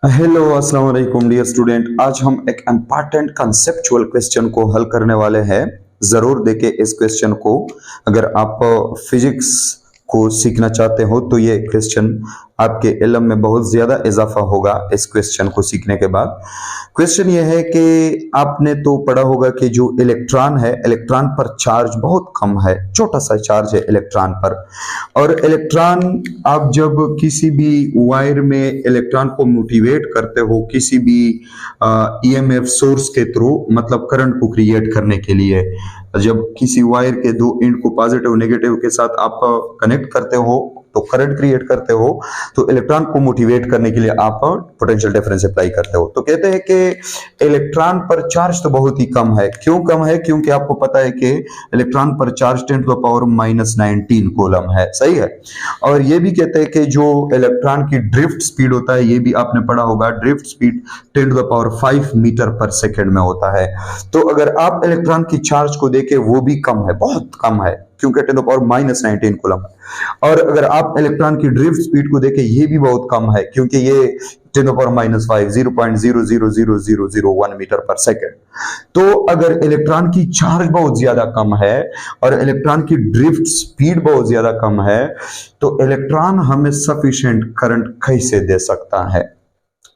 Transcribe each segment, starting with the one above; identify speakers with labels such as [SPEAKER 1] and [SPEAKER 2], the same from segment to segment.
[SPEAKER 1] Hello अस्सलाम वालेकुम dear student. आज हम एक इम्पॉर्टेंट कंसेप्चुअल क्वेश्चन को हल करने वाले हैं। जरूर देखें इस क्वेश्चन को। अगर आप फिजिक्स को सीखना चाहते हो तो ये क्वेश्चन आपके इल्म में बहुत ज्यादा इजाफा होगा इस क्वेश्चन को सीखने के बाद। क्वेश्चन ये है कि आपने तो पढ़ा होगा कि जो इलेक्ट्रॉन है, इलेक्ट्रॉन पर चार्ज बहुत कम है, छोटा सा चार्ज है इलेक्ट्रॉन पर। और इलेक्ट्रॉन आप जब किसी भी वायर में इलेक्ट्रॉन को मोटिवेट करते हो किसी भी ईएमएफ सोर्स के थ्रू, मतलब करंट को क्रिएट करने के लिए, जब किसी वायर के दो एंड को पॉजिटिव नेगेटिव के साथ आप कनेक्ट करते हो तो करंट क्रिएट करते हो, तो इलेक्ट्रॉन को मोटिवेट करने के लिए आप पोटेंशियल डिफरेंस अप्लाई करते हो। तो कहते हैं कि इलेक्ट्रॉन पर चार्ज तो बहुत ही कम है। क्यों कम है? क्योंकि आपको पता है कि इलेक्ट्रॉन पर चार्ज 10⁻⁻19 कूलम है, सही है। और ये भी कहते हैं कि जो इलेक्ट्रॉन की ड्रिफ्ट स्पीड होता है, ये भी आपने पढ़ा होगा, ड्रिफ्ट स्पीड 10⁻5 मीटर पर सेकेंड में होता है। तो अगर आप इलेक्ट्रॉन की चार्ज को देखें, वो भी कम है, बहुत कम है, क्योंकि 10⁻⁻19 कूलम है। और अगर आप इलेक्ट्रॉन की ड्रिफ्ट स्पीड को देखें, ये भी बहुत कम है, क्योंकि ये 10⁻⁻5 0.00001 मीटर पर सेकेंड। तो अगर इलेक्ट्रॉन की चार्ज बहुत ज्यादा कम है और इलेक्ट्रॉन की ड्रिफ्ट स्पीड बहुत ज्यादा कम है, तो इलेक्ट्रॉन हमें सफिशिएंट करंट कैसे दे सकता है?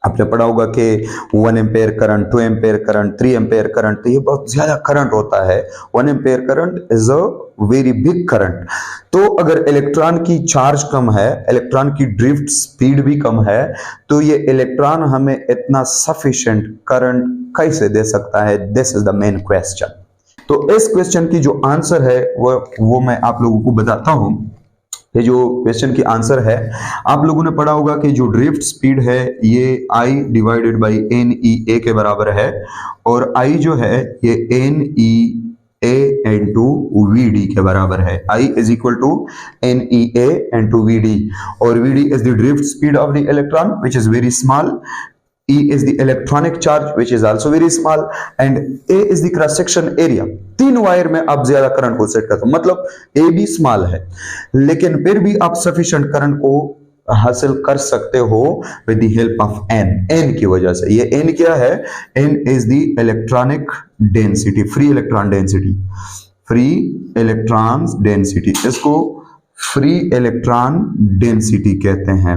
[SPEAKER 1] आपने पढ़ा होगा कि 1 ampere current, 2 ampere current, 3 ampere current, तो ये बहुत ज्यादा करंट होता है। 1 ampere current is a very big current. तो अगर इलेक्ट्रॉन की चार्ज कम है, इलेक्ट्रॉन की ड्रिफ्ट स्पीड भी कम है, तो ये इलेक्ट्रॉन हमें इतना सफिशिएंट करंट कैसे दे सकता है? This is the main question. तो इस क्वेश्चन की जो आंसर है वो मैं आप लोगों को बताता हूं। ये जो क्वेश्चन की आंसर है, आप लोगों ने पढ़ा होगा कि जो ड्रिफ्ट स्पीड है ये I डिवाइडेड बाई NEA के बराबर है, और I जो है ये NEA इंटू VD के बराबर है। I is equal to NEA into VD, और VD is the drift speed of the electron which is very small, E is the electronic charge which is also very small, and A is the cross section area। तीन wire में आप ज्यादा current को set करते हो, मतलब A भी small है, लेकिन फिर भी आप सफिशिएंट करंट को हासिल कर सकते हो with the help of N की वजह से। ये N क्या है? N is the electronic density, free electron density, free electron density, इसको फ्री इलेक्ट्रॉन डेंसिटी कहते हैं।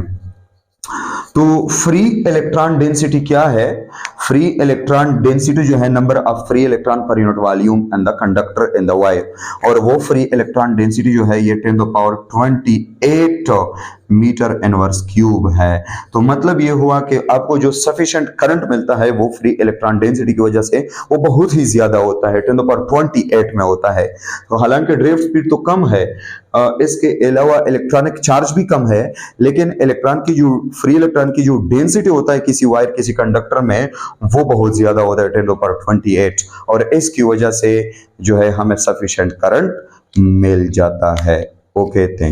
[SPEAKER 1] तो फ्री इलेक्ट्रॉन डेंसिटी क्या है? फ्री इलेक्ट्रॉन डेंसिटी जो है number of free electron per unit volume and the conductor in the wire, और वो फ्री इलेक्ट्रॉन डेंसिटी जो है ये 10⁻28 मीटर इनवर्स क्यूब है। तो मतलब ये हुआ कि आपको जो सफिशिएंट करंट मिलता है वो फ्री इलेक्ट्रॉन डेंसिटी की वजह से वो बहुत ही ज्यादा होता है, 10⁻28 में होता है। तो हालांकि ड्रिफ्ट स्पीड तो कम है, इसके अलावा इलेक्ट्रॉनिक चार्ज भी कम है, लेकिन इलेक्ट्रॉन की जो फ्री इलेक्ट्रॉन की जो डेंसिटी होता है किसी वायर किसी कंडक्टर में, वो बहुत ज्यादा होता है, 10⁻28, और इसकी वजह से जो है हमें सफिशिएंट करंट मिल जाता है। Okay, thank you.